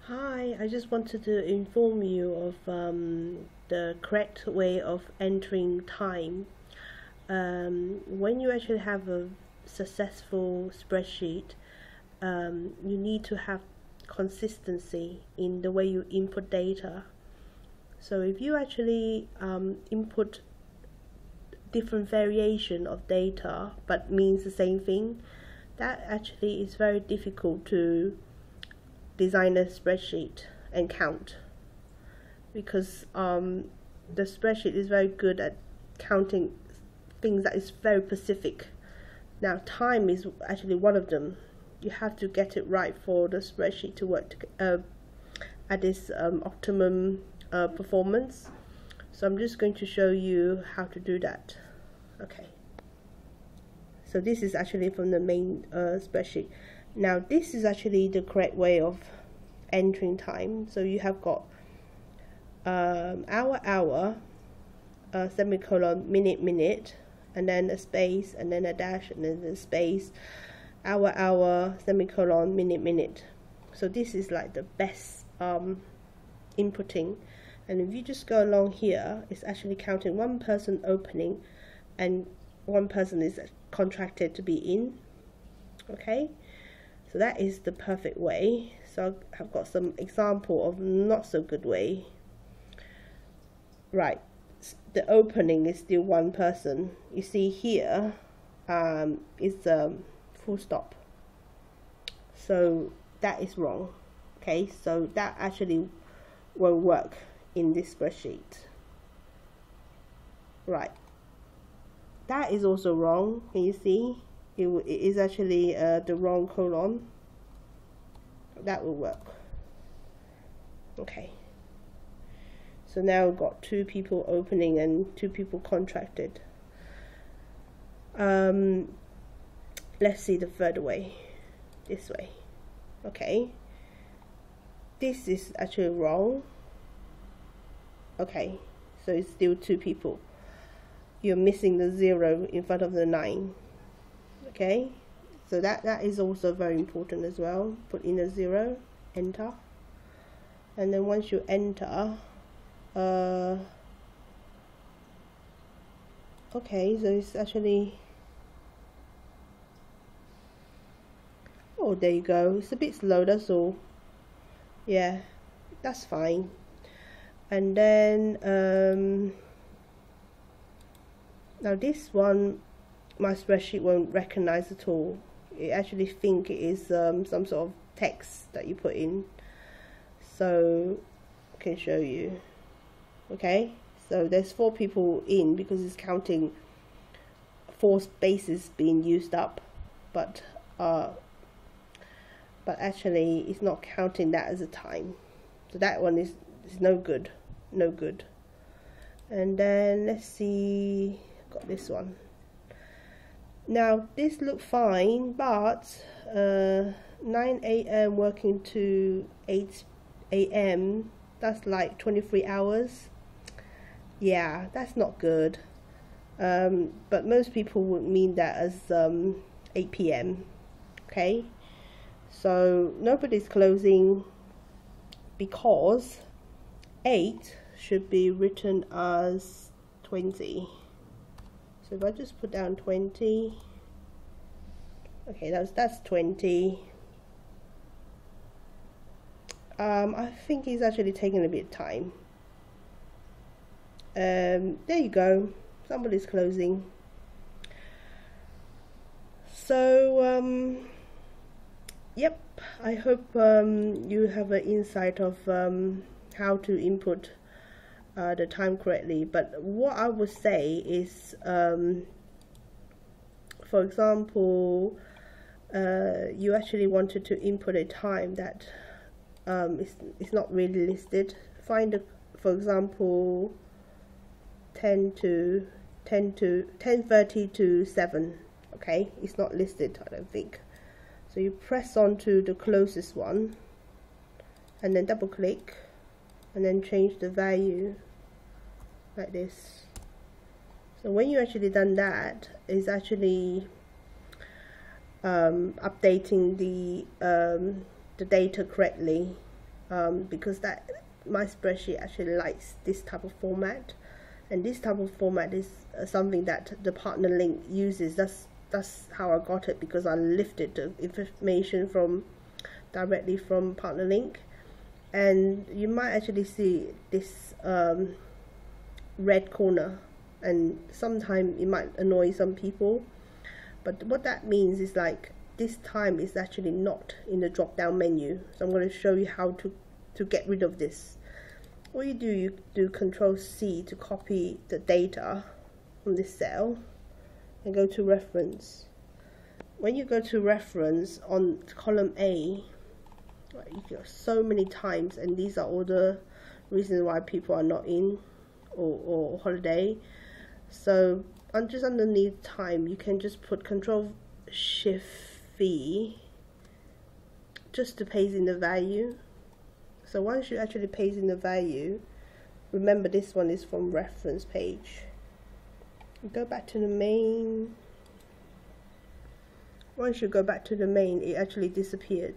Hi, I just wanted to inform you of the correct way of entering time. When you actually have a successful spreadsheet, you need to have consistency in the way you input data. So if you actually input different variation of data but means the same thing, that actually is very difficult to design a spreadsheet and count, because the spreadsheet is very good at counting things that is very specific. Now time is actually one of them. You have to get it right for the spreadsheet to work at this optimum performance. So I'm just going to show you how to do that. Okay, so this is actually from the main spreadsheet. Now this is actually the correct way of entering time. So you have got hour, semicolon, minute, and then a space, and then a dash, and then a space, hour, semicolon, minute. So this is like the best inputting. And if you just go along here, it's actually counting one person opening and one person is contracted to be in. Okay, so that is the perfect way. So I've got some example of not so good way. Right, the opening is still one person. You see here it's full stop, so that is wrong. Okay, so that actually won't work in this spreadsheet. Right, that is also wrong. Can you see it is actually the wrong colon? That will work. Okay, so now we've got two people opening and two people contracted. Let's see the third way, this way. Okay, this is actually wrong. Okay, so it's still two people. You're missing the 0 in front of the 9. Okay, so that is also very important as well. Put in a 0, enter, and then once you enter, okay, so it's actually, oh, there you go. It's a bit slow, that's all. Yeah, that's fine. And then now this one my spreadsheet won't recognize at all. It actually think it is some sort of text that you put in. So I can show you. Okay, so there's 4 people in because it's counting 4 spaces being used up, but actually it's not counting that as a time. So that one is no good. And then let's see, got this one. Now this looked fine, but 9 a.m. working to 8 a.m. that's like 23 hours. Yeah, that's not good. But most people would mean that as 8 p.m. Okay, so nobody's closing because 8 should be written as 20. So if I just put down 20, okay, that's 20. I think he's actually taking a bit of time. There you go, somebody's closing. So yep, I hope you have an insight of how to input the time correctly. But what I would say is, for example, you actually wanted to input a time that is not really listed. Find for example 10:30 to 7. Okay, it's not listed, I don't think. So you press on to the closest one and then double click and then change the value like this. So when you actually done that, it's actually updating the data correctly. because that my spreadsheet actually likes this type of format, and this type of format is something that the partner link uses. That's how I got it, because I lifted the information directly from partner link. And you might actually see this red corner, and sometimes it might annoy some people, but what that means is like this time is actually not in the drop down menu. So I'm going to show you how to get rid of this. What you do Control C to copy the data from this cell and go to reference. When you go to reference on column A, you go so many times, and these are all the reasons why people are not in or holiday. So just underneath time, you can just put Control Shift V just to paste in the value. So once you actually paste in the value, remember this one is from reference page. Go back to the main. Once you go back to the main, it actually disappeared.